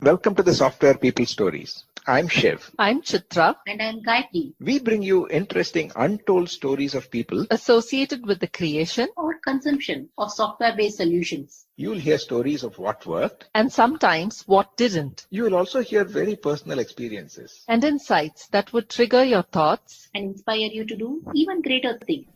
Welcome to the Software People Stories. I'm Shiv. I'm Chitra. And I'm Gayatri. We bring you interesting, untold stories of people Associated with the creation or consumption of software-based solutions. You'll hear stories of what worked, and sometimes what didn't, you will also hear very personal experiences. and insights that would trigger your thoughts and inspire you to do even greater things.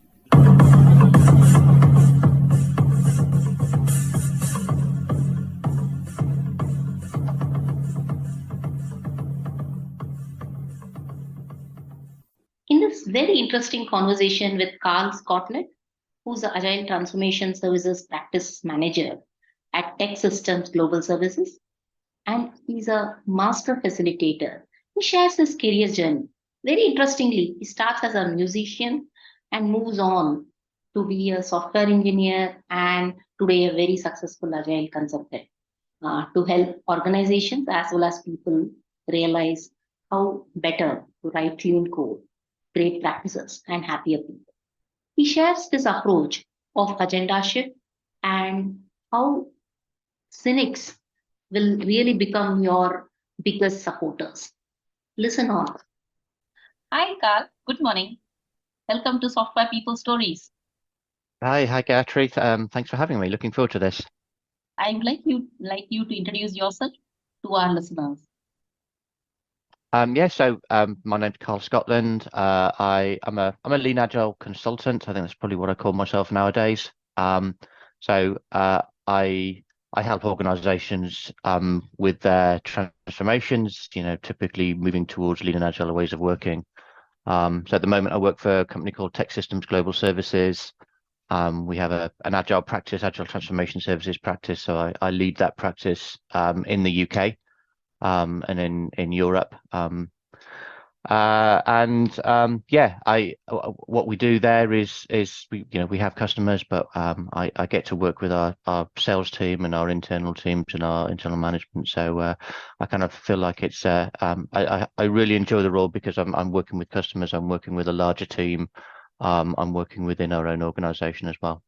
In this very interesting conversation with Karl Scotland, who's the Agile Transformation Services Practice Manager at TEKsystems Global Services, and he's a master facilitator. He shares his career journey. Very interestingly, he starts as a musician and moves on to be a software engineer and today a very successful Agile consultant to help organizations as well as people realize how better to write clean code, great practices, and happier people. He shares this approach of agenda shift and how cynics will really become your biggest supporters. Listen on. Hi, Carl. Good morning. Welcome to Software People Stories. Hi, Gayatri. Thanks for having me. Looking forward to this. I would like you to introduce yourself to our listeners. My name's Karl Scotland. I'm a lean agile consultant. I think that's probably what I call myself nowadays. I help organizations with their transformations, typically moving towards lean and agile ways of working. So at the moment I work for a company called TEKsystems Global Services. We have an agile practice, agile transformation services practice. So I lead that practice in the UK. And in Europe, what we do there is we have customers, but I get to work with our sales team and our internal teams and our internal management. So I kind of feel like it's I really enjoy the role because I'm working with customers, I'm working with a larger team, I'm working within our own organization as well.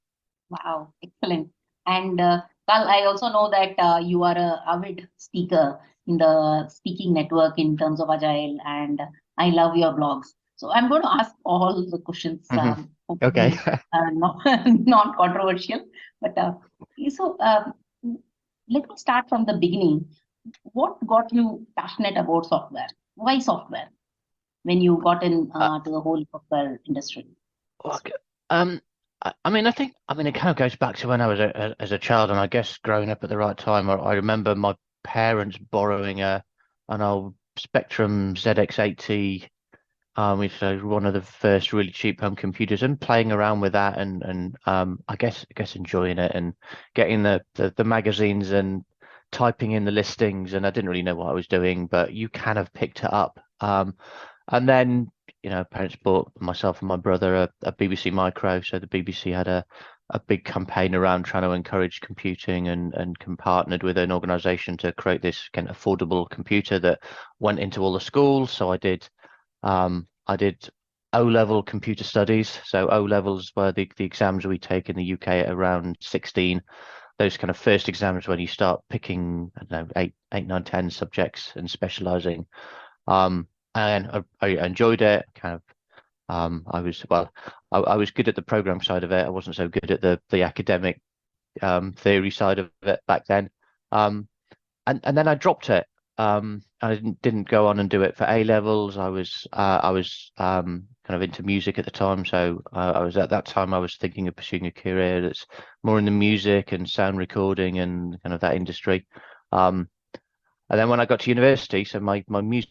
Wow, excellent. And Carl, I also know that you are an avid speaker in the speaking network in terms of Agile, and I love your blogs. So I'm going to ask all the questions. Okay. Not controversial, but let me start from the beginning. What got you passionate about software? Why software when you got in to the whole software industry? Okay. I think it kind of goes back to when I was as a child, and I guess growing up at the right time. I remember my parents borrowing an old Spectrum ZX80, which was one of the first really cheap home computers, and playing around with that, and I guess enjoying it and getting the magazines and typing in the listings. And I didn't really know what I was doing, but you kind of picked it up. And then parents bought myself and my brother a BBC Micro. So the BBC had a big campaign around trying to encourage computing and partnered with an organization to create this kind of affordable computer that went into all the schools. So I did O-level computer studies. So O-levels were the exams we take in the UK at around 16. Those kind of first exams when you start picking, I don't know, 8, 9, 10 subjects and specializing. And I enjoyed it. I was good at the program side of it. I wasn't so good at the academic theory side of it back then. And then I dropped it. I didn't go on and do it for A levels. I was kind of into music at the time, so I was at that time I was thinking of pursuing a career that's more in the music and sound recording and kind of that industry. And then when I got to university, so my music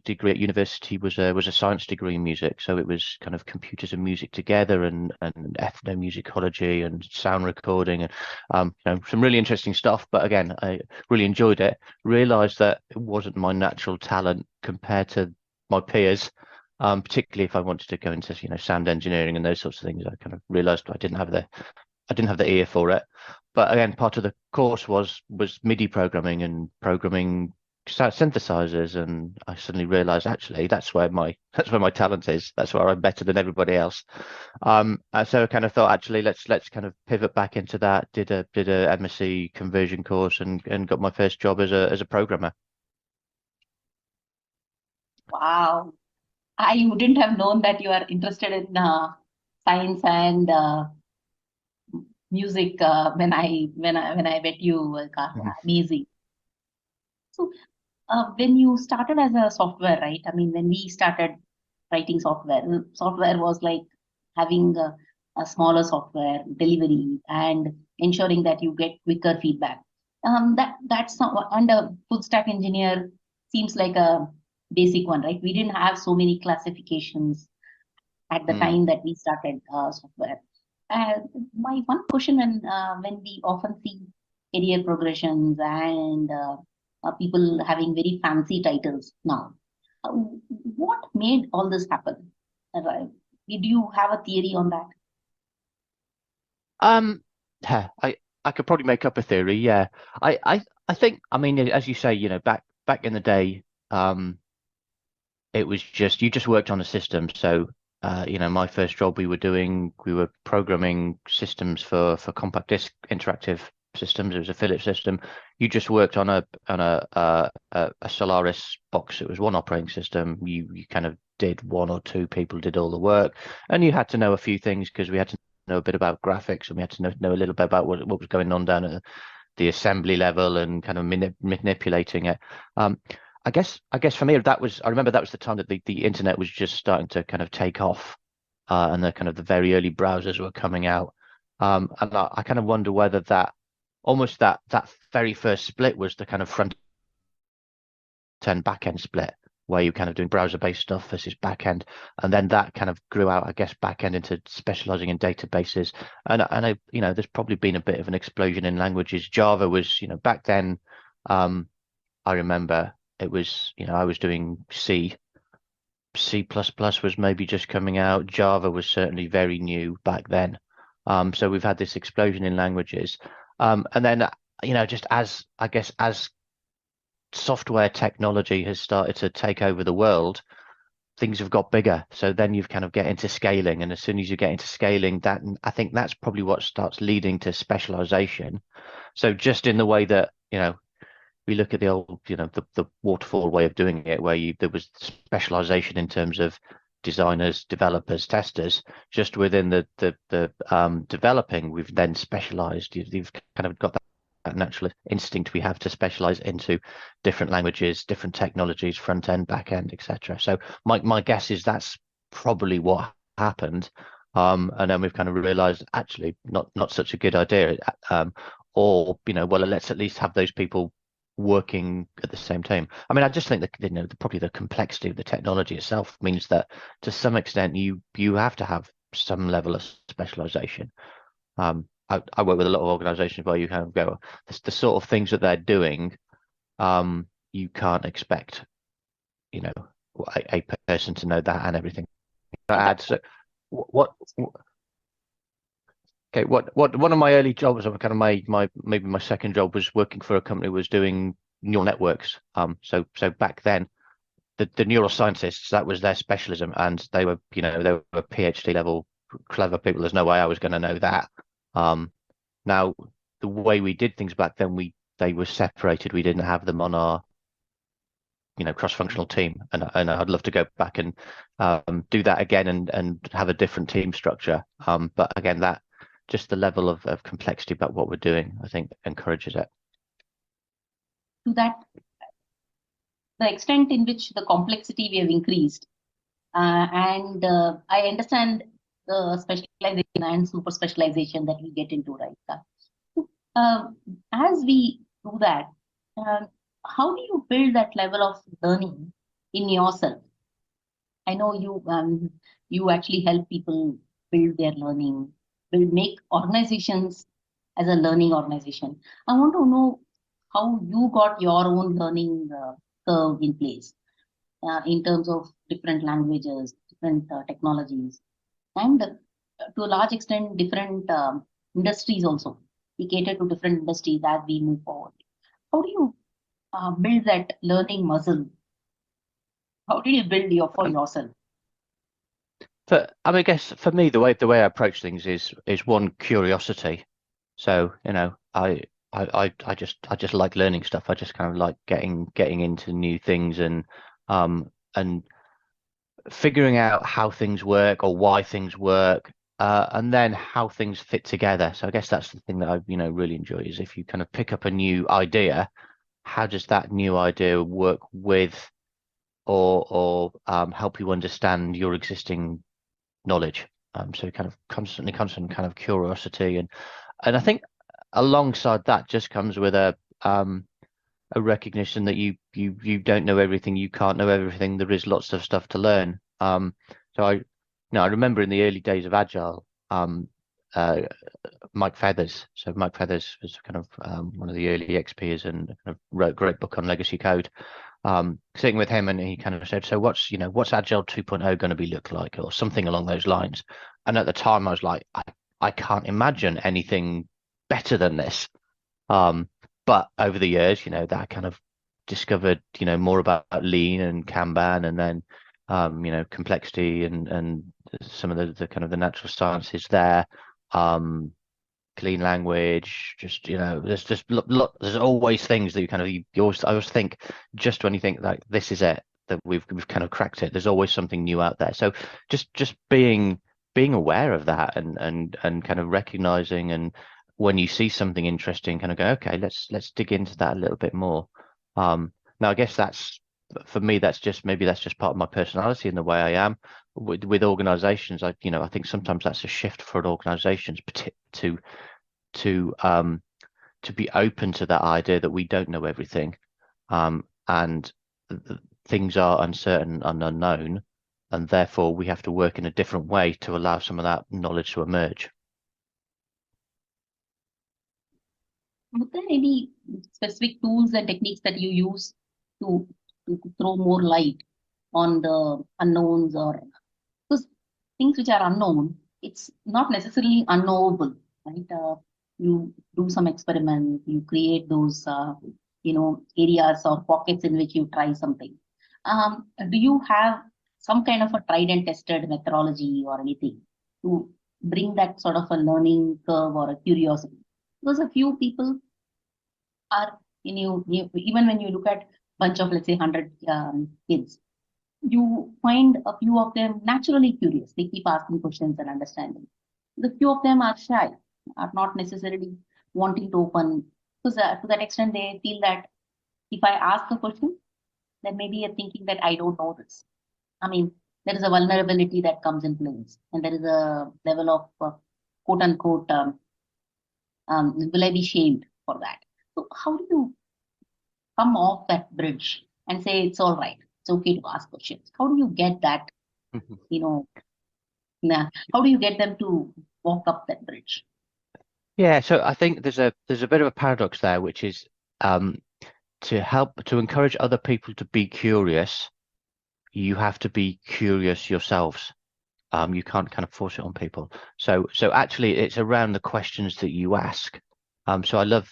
degree at university was a science degree in music, so it was kind of computers and music together, and ethnomusicology and sound recording, and some really interesting stuff. But again, I really enjoyed it. Realized that it wasn't my natural talent compared to my peers, particularly if I wanted to go into sound engineering and those sorts of things. I kind of realized I didn't have the ear for it. But again, part of the course was MIDI programming and programming synthesizers, and I suddenly realized actually that's where my talent is. That's where I'm better than everybody else. So I kind of thought actually let's kind of pivot back into that. Did a MSc conversion course and got my first job as a programmer. Wow. I wouldn't have known that you are interested in science and music when I met you, Karl. Mhm. Amazing. So when you started as a software, right? I mean, when we started writing software was like having a smaller software delivery and ensuring that you get quicker feedback. That's not, and a full stack engineer seems like a basic one, right? We didn't have so many classifications at the Mm. time that we started software. Uh, my one question when we often see career progressions and people having very fancy titles now, uh, what made all this happen? Did you have a theory on that? Um, yeah, I could probably make up a theory. Yeah, I think, I mean, as you say, back in the day, it was just you just worked on a system. So, my first job we were programming systems for compact disc interactive systems. It was a Philips system. You just worked on a Solaris box. It was one operating system. You kind of did one or two people did all the work, and you had to know a few things because we had to know a bit about graphics, and we had to know a little bit about what was going on down at the assembly level and kind of manipulating it. Um, I guess for me I remember that was the time that the internet was just starting to kind of take off, and the kind of the very early browsers were coming out. And I kind of wonder whether that very first split was the kind of front end back end split where you kind of doing browser based stuff versus back end, and then that kind of grew out, I guess, back end into specializing in databases. And I there's probably been a bit of an explosion in languages. Java was, back then, I remember it was, I was doing C++ was maybe just coming out. Java was certainly very new back then. So we've had this explosion in languages. And then, just as software technology has started to take over the world, things have got bigger. So then you've kind of get into scaling. And as soon as you get into scaling, I think that's probably what starts leading to specialization. So just in the way that, we look at the old, the waterfall way of doing it, where there was specialization in terms of designers, developers, testers. Just within the developing, we've then specialized. You've kind of got that natural instinct we have to specialize into different languages, different technologies, front end, back end, etc. So my guess is that's probably what happened. And then we've kind of realized actually not such a good idea. Or, well, let's at least have those people working at the same time. I mean, I just think that probably the complexity of the technology itself means that to some extent you have to have some level of specialization. I work with a lot of organizations where you kind of go, the sort of things that they're doing, you can't expect, a person to know that and everything. So what okay, one of my early jobs, or kind of maybe my second job, was working for a company was doing neural networks. So back then, the neuroscientists, that was their specialism, and they were PhD level clever people. There's no way I was going to know that. Now the way we did things back then, they were separated. We didn't have them on our cross-functional team, and I'd love to go back and do that again and have a different team structure. But again, that just the level of complexity about what we're doing, I think, encourages it. To that, the extent in which the complexity we have increased, and I understand the specialization and super specialization that we get into, right? As we do that, how do you build that level of learning in yourself? I know you actually help people build their learning, make organizations as a learning organization. I want to know how you got your own learning curve in place in terms of different languages, different technologies, and to a large extent, different industries also. We cater to different industries as we move forward. How do you build that learning muscle? How did you build for yourself? But I mean, I guess for me, the way I approach things is one, curiosity. So I just like learning stuff. I just kind of like getting into new things, and and figuring out how things work or why things work, and then how things fit together. So I guess that's the thing that I really enjoy, is if you kind of pick up a new idea, how does that new idea work with or help you understand your existing knowledge? So kind of constant kind of curiosity, and I think alongside that just comes with a recognition that you don't know everything, you can't know everything. There is lots of stuff to learn. So I remember in the early days of Agile, Mike Feathers. So Mike Feathers was kind of one of the early XPs and kind of wrote a great book on legacy code. Sitting with him, and he kind of said, so what's Agile 2.0 going to be look like, or something along those lines. And at the time I was like, I can't imagine anything better than this. But over the years, that I kind of discovered, more about lean and Kanban, and then, complexity and some of the kind of the natural sciences there, clean language, just, there's always things that I always think, just when you think like this is it, that we've kind of cracked it, there's always something new out there. So just being aware of that and kind of recognizing, and when you see something interesting, kind of go, okay, let's dig into that a little bit more. Now I guess that's, for me, that's just part of my personality and the way I am with organizations. I think sometimes that's a shift for organizations to be open to that idea that we don't know everything, and things are uncertain and unknown, and therefore we have to work in a different way to allow some of that knowledge to emerge. Are there any specific tools and techniques that you use to throw more light on the unknowns, or because things which are unknown, it's not necessarily unknowable, right? You do some experiment, you create those, areas or pockets in which you try something. Do you have some kind of a tried and tested methodology or anything to bring that sort of a learning curve or a curiosity? Because a few people are, even when you look at bunch of, let's say, 100 kids, you find a few of them naturally curious. They keep asking questions and understanding. The few of them are shy, are not necessarily wanting to open. So to that extent, they feel that if I ask a question, then maybe you're thinking that I don't know this. I mean, there is a vulnerability that comes in place, and there is a level of quote unquote, will I be shamed for that? So how do you come off that bridge and say it's all right, it's okay to ask questions? How do you get that, how do you get them to walk up that bridge? Yeah, so I think there's a bit of a paradox there, which is to encourage other people to be curious, you have to be curious yourselves. You can't kind of force it on people. So actually it's around the questions that you ask. So I love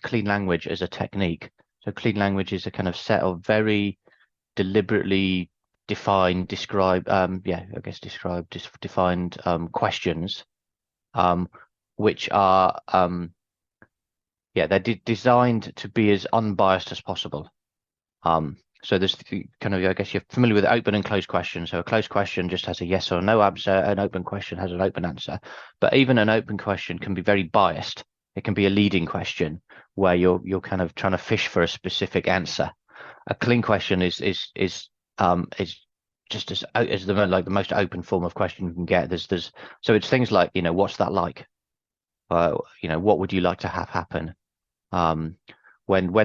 clean language as a technique. So clean language is a kind of set of very deliberately defined, defined questions, which are they're designed to be as unbiased as possible. So there's kind of, I guess you're familiar with open and closed questions. So a closed question just has a yes or no answer. An open question has an open answer. But even an open question can be very biased. It can be a leading question where you're kind of trying to fish for a specific answer. A clean question is just as the most open form of question you can get. So it's things like, what's that like? What would you like to have happen? When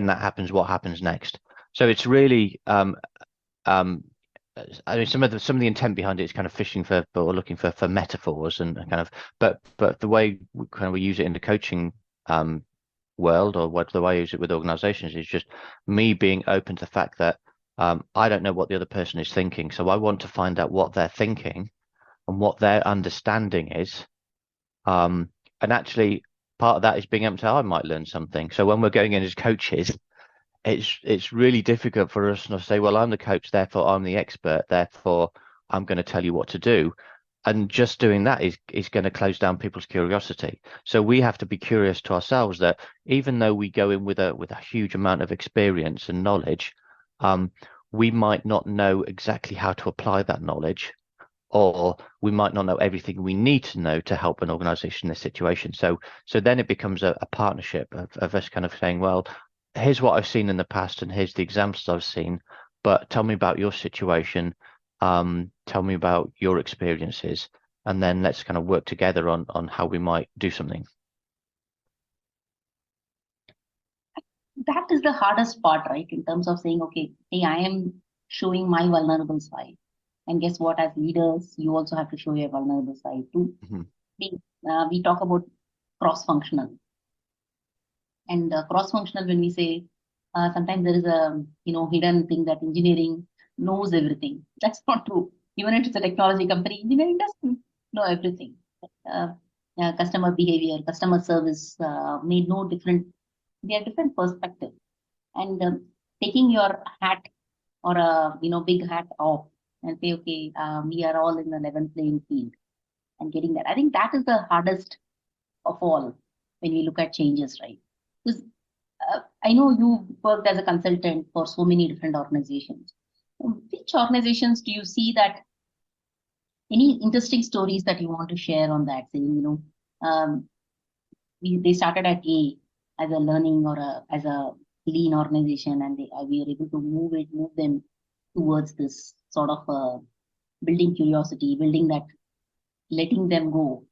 that happens, what happens next? So it's really, I mean, some of the intent behind it is kind of fishing for or looking for metaphors and kind of, but the way we use it in the coaching world, or the way I use it with organizations, is just me being open to the fact that I don't know what the other person is thinking. So I want to find out what they're thinking and what their understanding is. And actually part of that is being able to, I might learn something. So when we're going in as coaches, it's really difficult for us to say, well, I'm the coach, therefore I'm the expert, therefore I'm going to tell you what to do. And just doing that is going to close down people's curiosity. So we have to be curious to ourselves that even though we go in with a huge amount of experience and knowledge, we might not know exactly how to apply that knowledge, or we might not know everything we need to know to help an organization in this situation. So then it becomes a partnership of us kind of saying, well, here's what I've seen in the past and here's the examples I've seen, but tell me about your situation, tell me about your experiences, and then let's kind of work together on how we might do something. That is the hardest part, right? In terms of saying, okay, hey, I am showing my vulnerable side. And guess what? As leaders, you also have to show your vulnerable side too. Mm-hmm. We talk about cross-functional. And cross-functional, when we say, sometimes there is a hidden thing that engineering knows everything. That's not true. Even if it's a technology company, engineering doesn't know everything. Customer behavior, customer service may know different. They have different perspective. And taking your hat or a big hat off and say, okay, we are all in the level playing field, and getting that. I think that is the hardest of all when we look at changes, right? Because I know you worked as a consultant for so many different organizations. Which organizations do you see that any interesting stories that you want to share on that? Saying, they started at A as a learning or as a lean organization, and we are able to move them towards this sort of building curiosity, building that, letting them go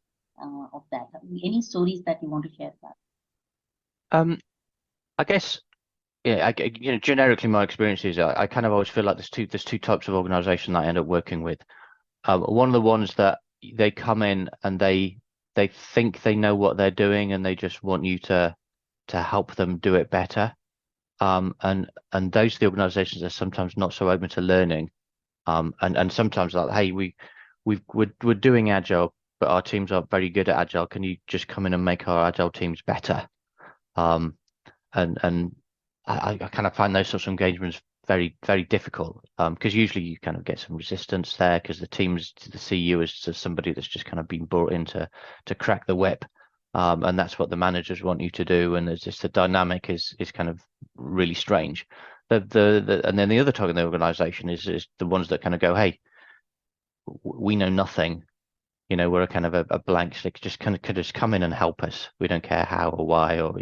of that. Any stories that you want to share that? I guess, yeah, generically my experience is I kind of always feel like there's two types of organization that I end up working with. One of the ones that they come in and they think they know what they're doing and they just want you to help them do it better. And those are the organizations that are sometimes not so open to learning. And sometimes like, hey, we're doing Agile, but our teams aren't very good at Agile. Can you just come in and make our Agile teams better? And I kind of find those sorts of engagements very, very difficult, because usually you kind of get some resistance there because the teams see you as somebody that's just kind of been brought in to crack the whip, and that's what the managers want you to do, and there's just the dynamic is kind of really strange. And then the other type of the organization is the ones that kind of go, hey, we know nothing. We're a kind of a blank slate, just kind of could just come in and help us. We don't care how or why, or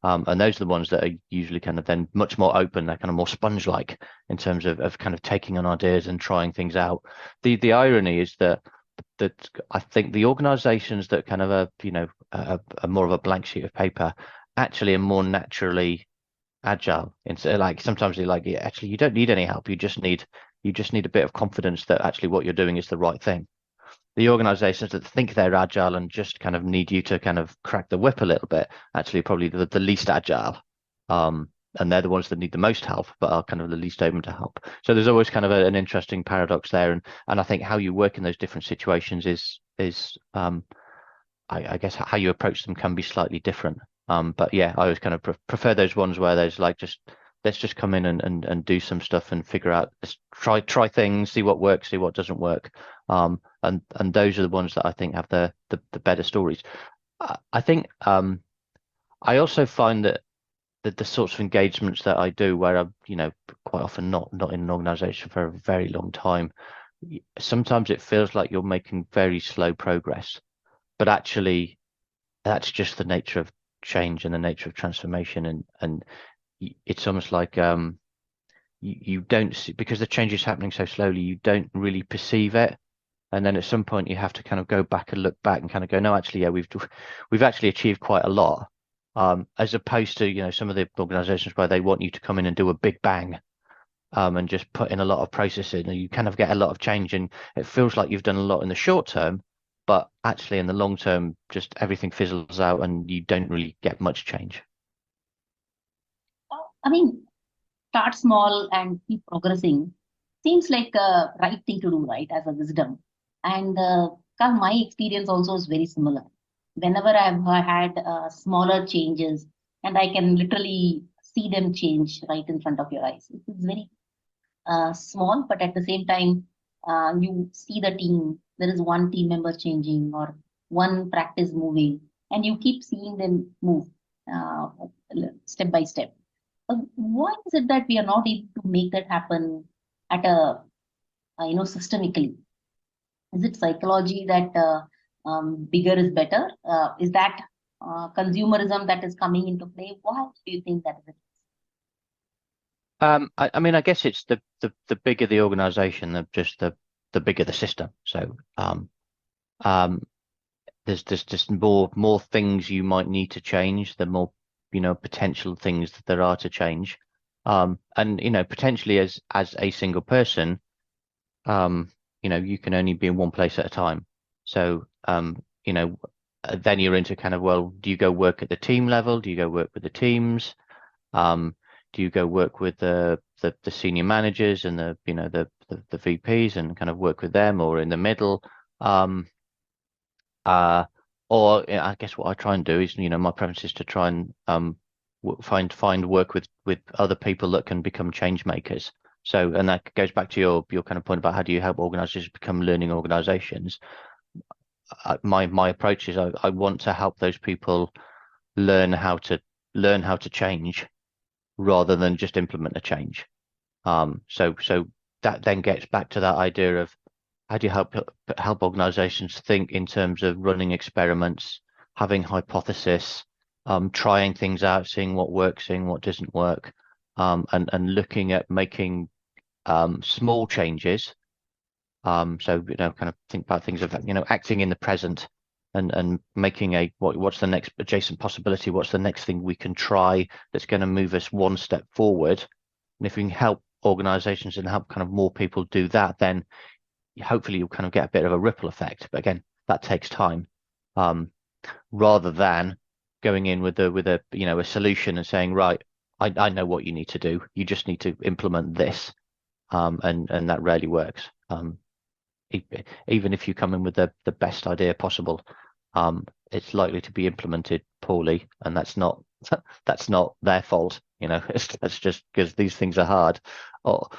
and those are the ones that are usually kind of then much more open. They're kind of more sponge-like in terms of kind of taking on ideas and trying things out. The irony is that I think the organizations that kind of are more of a blank sheet of paper actually are more naturally agile. And so like sometimes they're like, yeah, actually you don't need any help. You just need a bit of confidence that actually what you're doing is the right thing. The organizations that think they're agile and just kind of need you to kind of crack the whip a little bit, actually probably the least agile. And they're the ones that need the most help, but are kind of the least open to help. So there's always kind of an interesting paradox there. And I think how you work in those different situations is I guess how you approach them can be slightly different. But yeah, I always kind of prefer those ones where there's like let's just come in and do some stuff and figure out, let's try things, see what works, see what doesn't work. And those are the ones that I think have the better stories. I think I also find that the sorts of engagements that I do where I'm, quite often not in an organization for a very long time, sometimes it feels like you're making very slow progress, but actually that's just the nature of change and the nature of transformation. And it's almost like you don't see, because the change is happening so slowly, you don't really perceive it. And then at some point you have to kind of go back and look back and kind of go, no, actually, yeah, we've actually achieved quite a lot, as opposed to, some of the organizations where they want you to come in and do a big bang, and just put in a lot of processes, and you kind of get a lot of change, and it feels like you've done a lot in the short term, but actually in the long term, just everything fizzles out and you don't really get much change. I mean, start small and keep progressing seems like a right thing to do, right, as a wisdom. And Karl, my experience also is very similar. Whenever I've had smaller changes, and I can literally see them change right in front of your eyes. It's very small, but at the same time, you see the team. There is one team member changing or one practice moving, and you keep seeing them move step by step. Why is it that we are not able to make that happen at a systemically? Is it psychology that bigger is better? Is that consumerism that is coming into play? Why do you think that is it? I mean, I guess it's the bigger the organization, the bigger the system. So there's just more things you might need to change, the more potential things that there are to change. And potentially as a single person, you can only be in one place at a time. So then you're into kind of, well, do you go work at the team level? Do you go work with the teams? Do you go work with the senior managers and the VPs and kind of work with them, or in the middle? Or I guess what I try and do is, my preference is to try and find work with other people that can become change makers. So, and that goes back to your kind of point about how do you help organizations become learning organizations. My approach is I want to help those people learn how to change rather than just implement a change. So that then gets back to that idea of how do you help organizations think in terms of running experiments, having hypothesis, trying things out, seeing what works, seeing what doesn't work, and looking at making small changes. So kind of think about things of acting in the present and making what's the next adjacent possibility, what's the next thing we can try that's going to move us one step forward. And if we can help organizations and help kind of more people do that, then hopefully you'll kind of get a bit of a ripple effect. But again, that takes time, rather than going in with a solution and saying, right, I know what you need to do. You just need to implement this. And that rarely works. Even if you come in with the best idea possible, it's likely to be implemented poorly, and that's not their fault. It's just because these things are hard, or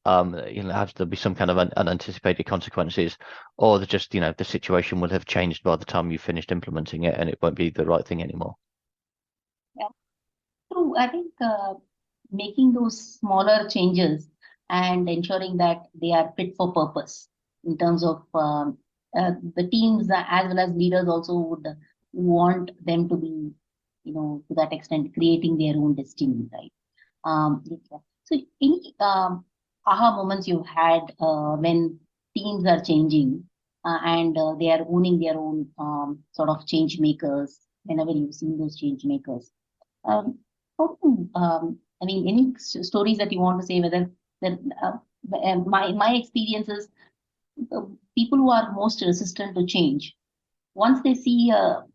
have to be some kind of unanticipated consequences, or the situation will have changed by the time you finished implementing it, and it won't be the right thing anymore. Yeah, so I think making those smaller changes and ensuring that they are fit for purpose in terms of the teams as well as leaders also would want them to be, to that extent, creating their own destiny, right? So any aha moments you've had when teams are changing and they are owning their own sort of change makers, whenever you've seen those change makers? Any stories that you want to say, whether that my experience is people who are most resistant to change, once they see the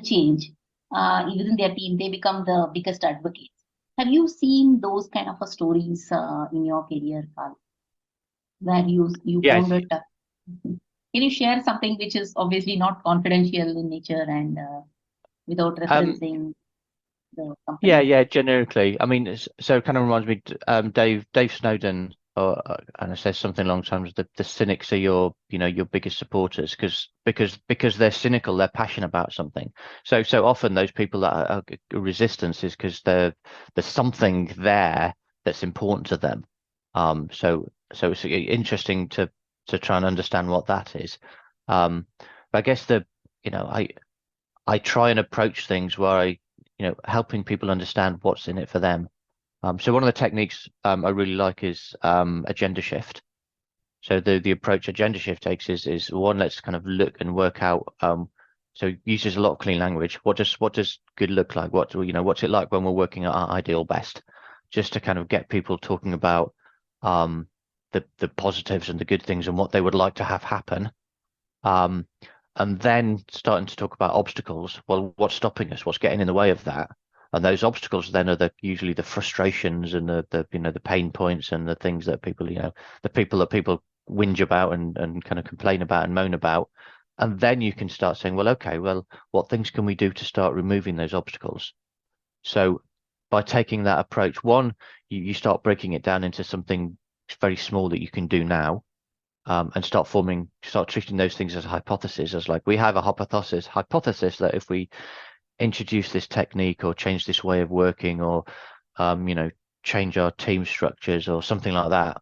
change within their team, they become the biggest advocates. Have you seen those kind of stories in your career, Karl, where you Yes. found it? Can you share something which is obviously not confidential in nature and without referencing the company? Yeah, generically. I mean, so it kind of reminds me, Dave Snowden, and it says something along the times the cynics are your biggest supporters because they're cynical, they're passionate about something. So often those people that are resistance is because there's something there that's important to them. So it's interesting to try and understand what that is. But I guess I try and approach things where helping people understand what's in it for them. So one of the techniques I really like is agenda shift. So the approach agenda shift takes is one, let's kind of look and work out. So it uses a lot of clean language. What does good look like? What's it like when we're working at our ideal best? Just to kind of get people talking about the positives and the good things and what they would like to have happen. And then starting to talk about obstacles. Well, what's stopping us? What's getting in the way of that? And those obstacles then are usually the frustrations and the pain points and the things that people whinge about and kind of complain about and moan about. And then you can start saying, well, okay, well, what things can we do to start removing those obstacles? So by taking that approach, one, you start breaking it down into something very small that you can do now. And start treating those things as hypotheses, as like we have a hypothesis that if we introduce this technique or change this way of working or change our team structures or something like that,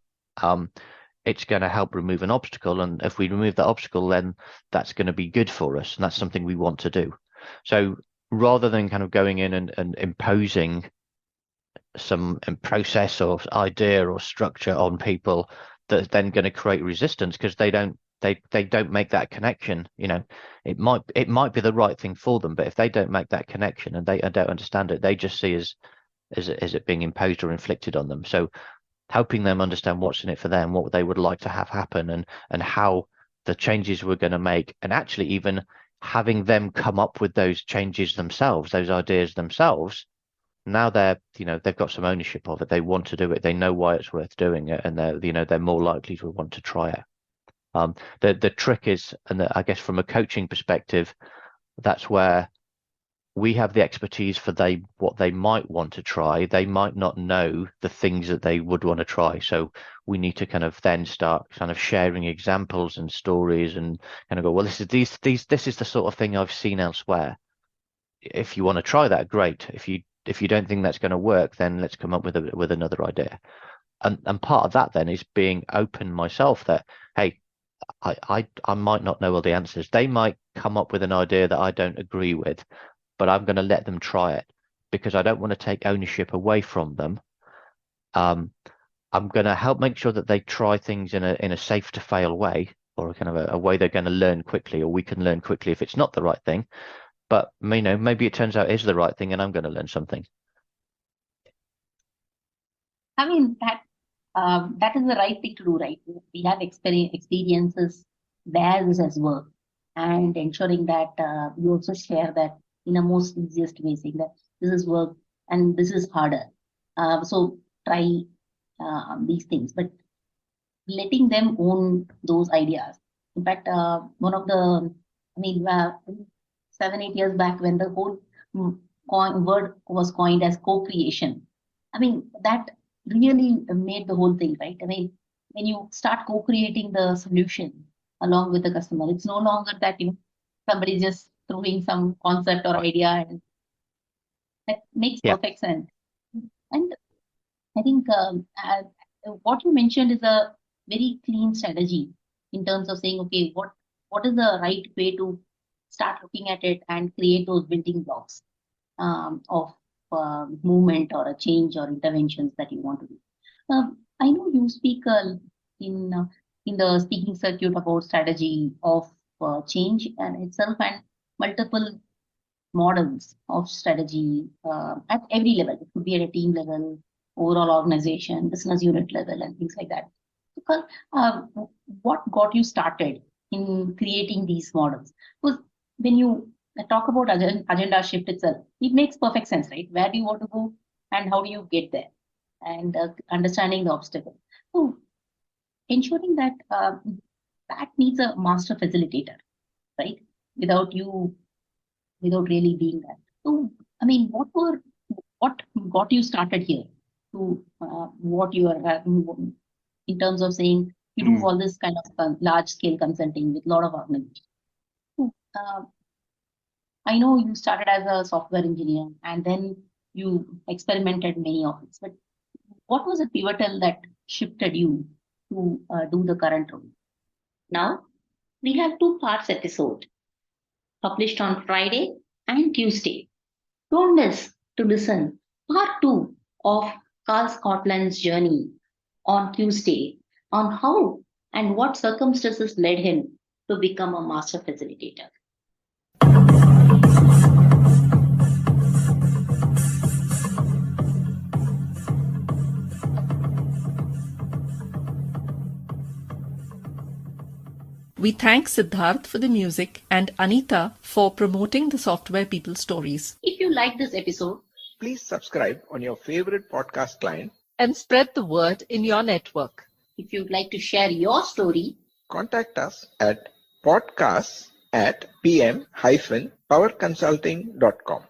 it's going to help remove an obstacle. And if we remove that obstacle, then that's going to be good for us. And that's something we want to do. So rather than kind of going in and imposing some process or idea or structure on people that's then going to create resistance because they don't make that connection. It might be the right thing for them, but if they don't make that connection and they don't understand it, they just see as it being imposed or inflicted on them. So helping them understand what's in it for them, what they would like to have happen, and how the changes we're going to make, and actually even having them come up with those changes themselves, those ideas themselves. Now they've got some ownership of it. They want to do it. They know why it's worth doing it, and they're more likely to want to try it. The trick is, and I guess from a coaching perspective, that's where we have the expertise for what they might want to try. They might not know the things that they would want to try. So we need to kind of then start kind of sharing examples and stories and kind of go, well, this is the sort of thing I've seen elsewhere. If you want to try that, great. If you don't think that's going to work, then let's come up with another idea. And part of that then is being open myself that, hey, I might not know all the answers. They might come up with an idea that I don't agree with, but I'm going to let them try it because I don't want to take ownership away from them. I'm going to help make sure that they try things in a safe to fail way, or kind of a way they're going to learn quickly, or we can learn quickly if it's not the right thing. But maybe it turns out it is the right thing, and I'm going to learn something. I mean, that is the right thing to do, right? We have experiences where this has worked, and ensuring that we also share that in a most easiest way, saying that this is work and this is harder. So try these things, but letting them own those ideas. In fact, one of the, 7-8 years back, when the whole word was coined as co-creation, that really made the whole thing, right? When you start co-creating the solution along with the customer, it's no longer that somebody just throwing some concept or idea, and that makes perfect sense. And I think what you mentioned is a very clean strategy in terms of saying, okay, what is the right way to start looking at it and create those building blocks of movement or a change or interventions that you want to do. I know you speak in the speaking circuit about strategy of change and itself, and multiple models of strategy at every level. It could be at a team level, overall organization, business unit level, and things like that. So, what got you started in creating these models? Because when you talk about agenda shift itself, it makes perfect sense, right? Where do you want to go and how do you get there? And understanding the obstacle. So ensuring that that needs a master facilitator, right? Without really being that. So, what got you started here to what you are in terms of saying you do all this kind of large scale consulting with a lot of organizations. So, I know you started as a software engineer and then you experimented many of it, but what was it pivotal that shifted you to do the current role? Now, we have 2 parts episode published on Friday and Tuesday. Don't miss to listen part 2 of Karl Scotland's journey on Tuesday on how and what circumstances led him to become a master facilitator. We thank Siddharth for the music and Anita for promoting the Software People Stories. If you like this episode, please subscribe on your favorite podcast client and spread the word in your network. If you'd like to share your story, contact us at podcasts@pm-powerconsulting.com.